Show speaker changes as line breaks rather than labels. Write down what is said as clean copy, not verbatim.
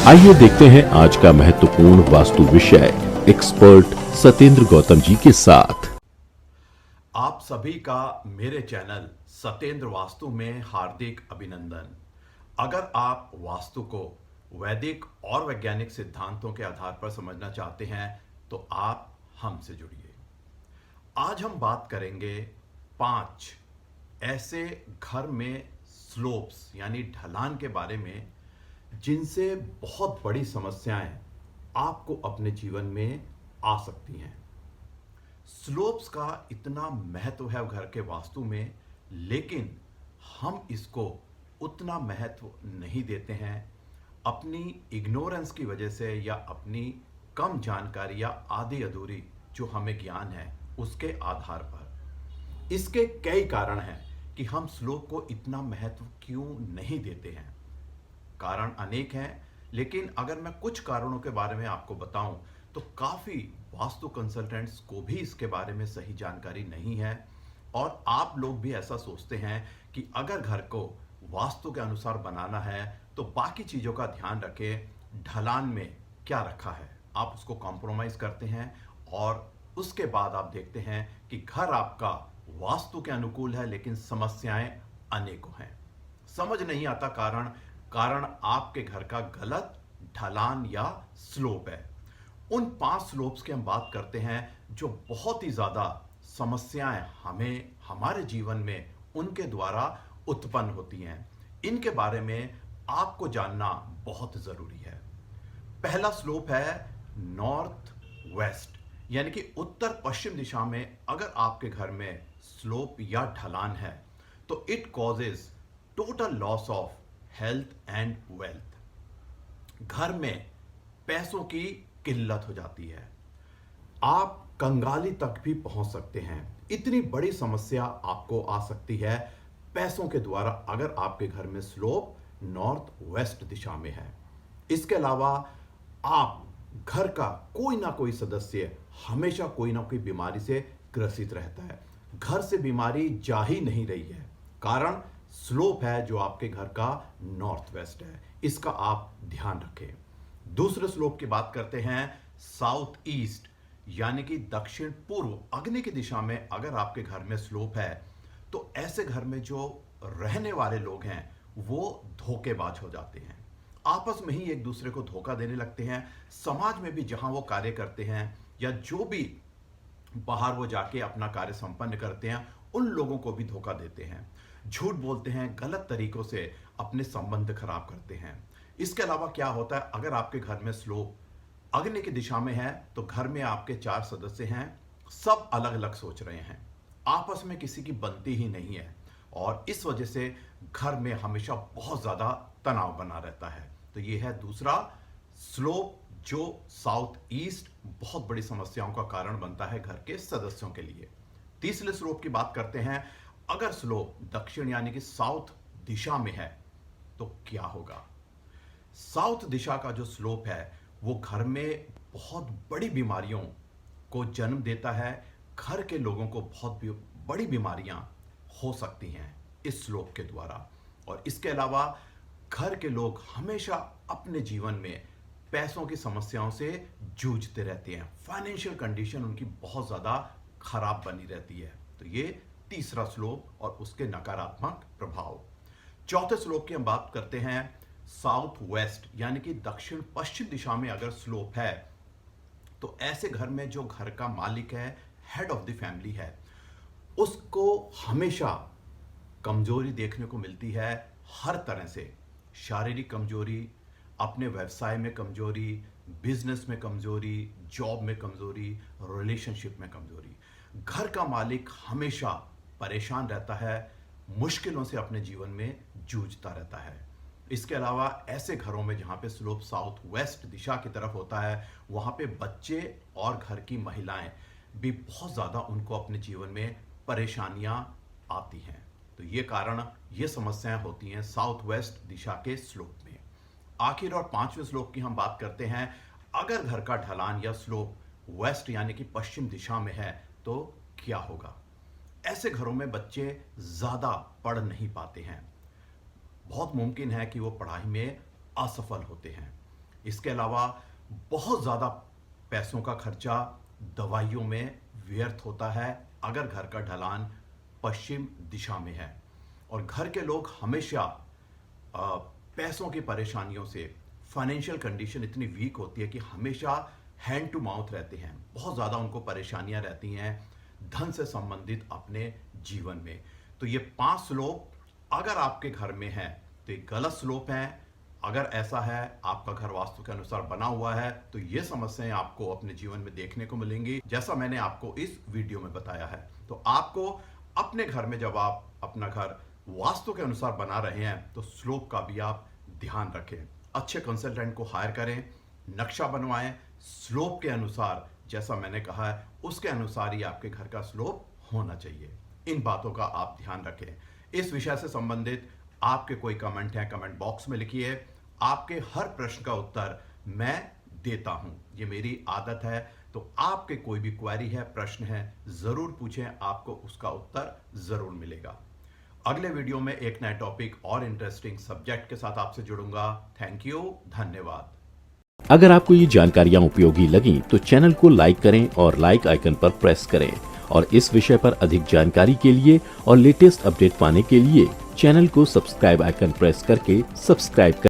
आइए देखते हैं आज का महत्वपूर्ण वास्तु विषय एक्सपर्ट सत्येंद्र गौतम जी के साथ।
आप सभी का मेरे चैनल सत्येंद्र वास्तु में हार्दिक अभिनंदन। अगर आप वास्तु को वैदिक और वैज्ञानिक सिद्धांतों के आधार पर समझना चाहते हैं तो आप हमसे जुड़िए। आज हम बात करेंगे 5 ऐसे घर में स्लोप्स यानी ढलान के बारे में जिनसे बहुत बड़ी समस्याएं आपको अपने जीवन में आ सकती हैं। स्लोप्स का इतना महत्व है घर के वास्तु में, लेकिन हम इसको उतना महत्व नहीं देते हैं अपनी इग्नोरेंस की वजह से या अपनी कम जानकारी या आधी अधूरी जो हमें ज्ञान है उसके आधार पर। इसके कई कारण हैं कि हम स्लोप को इतना महत्व क्यों नहीं देते हैं। कारण अनेक हैं, लेकिन अगर मैं कुछ कारणों के बारे में आपको बताऊं तो काफ़ी वास्तु कंसल्टेंट्स को भी इसके बारे में सही जानकारी नहीं है और आप लोग भी ऐसा सोचते हैं कि अगर घर को वास्तु के अनुसार बनाना है तो बाकी चीज़ों का ध्यान रखें, ढलान में क्या रखा है आप उसको कॉम्प्रोमाइज़ करते हैं और उसके बाद आप देखते हैं कि घर आपका वास्तु के अनुकूल है लेकिन समस्याएं अनेकों हैं। समझ नहीं आता कारण आपके घर का गलत ढलान या स्लोप है। उन 5 स्लोप्स की हम बात करते हैं जो बहुत ही ज्यादा समस्याएं हमें हमारे जीवन में उनके द्वारा उत्पन्न होती हैं। इनके बारे में आपको जानना बहुत जरूरी है। पहला स्लोप है नॉर्थ वेस्ट यानी कि उत्तर पश्चिम दिशा में अगर आपके घर में स्लोप या ढलान है तो it causes total loss of health and wealth. घर में पैसों की किल्लत हो जाती है, आप कंगाली तक भी पहुंच सकते हैं। इतनी बड़ी समस्या आपको आ सकती है पैसों के द्वारा अगर आपके घर में स्लोप नॉर्थ वेस्ट दिशा में है। इसके अलावा आप घर का कोई ना कोई सदस्य हमेशा कोई ना कोई बीमारी से ग्रसित रहता है। घर से बीमारी जा ही नहीं रही है, कारण स्लोप है जो आपके घर का नॉर्थ वेस्ट है। इसका आप ध्यान रखें। दूसरे स्लोप की बात करते हैं साउथ ईस्ट यानी कि दक्षिण पूर्व अग्नि की दिशा में अगर आपके घर में स्लोप है तो ऐसे घर में जो रहने वाले लोग हैं वो धोखेबाज हो जाते हैं, आपस में ही एक दूसरे को धोखा देने लगते हैं। समाज में भी जहां वो कार्य करते हैं या जो भी बाहर वो जाके अपना कार्य संपन्न करते हैं उन लोगों को भी धोखा देते हैं, झूठ बोलते हैं, गलत तरीकों से अपने संबंध खराब करते हैं। इसके अलावा क्या होता है अगर आपके घर में स्लोप अग्नि की दिशा में है तो घर में आपके 4 सदस्य हैं, सब अलग अलग सोच रहे हैं, आपस में किसी की बनती ही नहीं है और इस वजह से घर में हमेशा बहुत ज्यादा तनाव बना रहता है। तो यह है दूसरा स्लोप जो साउथ ईस्ट बहुत बड़ी समस्याओं का कारण बनता है घर के सदस्यों के लिए। तीसरे स्लोप की बात करते हैं। अगर स्लोप दक्षिण यानी कि साउथ दिशा में है तो क्या होगा। साउथ दिशा का जो स्लोप है वो घर में बहुत बड़ी बीमारियों को जन्म देता है। घर के लोगों को बहुत बड़ी बीमारियां हो सकती हैं इस स्लोप के द्वारा। और इसके अलावा घर के लोग हमेशा अपने जीवन में पैसों की समस्याओं से जूझते रहते हैं, फाइनेंशियल कंडीशन उनकी बहुत ज्यादा खराब बनी रहती है। तो ये तीसरा स्लोप और उसके नकारात्मक प्रभाव। चौथे स्लोप की हम बात करते हैं साउथ वेस्ट यानी कि दक्षिण पश्चिम दिशा में अगर स्लोप है तो ऐसे घर में जो घर का मालिक है, हेड ऑफ द फैमिली है, उसको हमेशा कमजोरी देखने को मिलती है हर तरह से। शारीरिक कमजोरी, अपने व्यवसाय में कमजोरी, बिजनेस में कमजोरी, जॉब में कमजोरी, रिलेशनशिप में कमजोरी। घर का मालिक हमेशा परेशान रहता है, मुश्किलों से अपने जीवन में जूझता रहता है। इसके अलावा ऐसे घरों में जहां पे स्लोप साउथ वेस्ट दिशा की तरफ होता है वहां पे बच्चे और घर की महिलाएं भी बहुत ज्यादा उनको अपने जीवन में परेशानियां आती हैं। तो ये कारण, ये समस्याएं होती हैं साउथ वेस्ट दिशा के स्लोप में। आखिर और 5वें स्लोप की हम बात करते हैं। अगर घर का ढलान या स्लोप वेस्ट यानी कि पश्चिम दिशा में है तो क्या होगा। ऐसे घरों में बच्चे ज्यादा पढ़ नहीं पाते हैं, बहुत मुमकिन है कि वो पढ़ाई में असफल होते हैं। इसके अलावा बहुत ज़्यादा पैसों का खर्चा दवाइयों में व्यर्थ होता है अगर घर का ढलान पश्चिम दिशा में है। और घर के लोग हमेशा पैसों की परेशानियों से, फाइनेंशियल कंडीशन इतनी वीक होती है कि हमेशा हैंड टू माउथ रहते हैं, बहुत ज़्यादा उनको परेशानियां रहती हैं धन से संबंधित अपने जीवन में। तो ये 5 श्लोक अगर आपके घर में हैं तो ये गलत श्लोक हैं। अगर ऐसा है, आपका घर वास्तु के अनुसार बना हुआ है, तो ये समस्याएं आपको अपने जीवन में देखने को मिलेंगी, जैसा मैंने आपको इस वीडियो में बताया है। तो आपको अपने घर में जब आप अपना घर वास्तु के अनुसार बना रहे हैं तो श्लोक का भी आप ध्यान रखें। अच्छे कंसल्टेंट को हायर करें, नक्शा बनवाएं, श्लोक के अनुसार, जैसा मैंने कहा है उसके अनुसार ही आपके घर का श्लोक होना चाहिए। इन बातों का आप ध्यान रखें। इस विषय से संबंधित आपके कोई कमेंट है, कमेंट बॉक्स में लिखिए। आपके हर प्रश्न का उत्तर मैं देता हूं, ये मेरी आदत है। तो आपके कोई भी क्वेरी है, प्रश्न है, जरूर पूछें, आपको उसका उत्तर जरूर मिलेगा। अगले वीडियो में एक नए टॉपिक और इंटरेस्टिंग सब्जेक्ट के साथ आपसे जुड़ूंगा। थैंक यू, धन्यवाद।
अगर आपको ये जानकारियां उपयोगी लगी तो चैनल को लाइक करें और लाइक आइकन पर प्रेस करें। और इस विषय पर अधिक जानकारी के लिए और लेटेस्ट अपडेट पाने के लिए चैनल को सब्सक्राइब आइकन प्रेस करके सब्सक्राइब करें।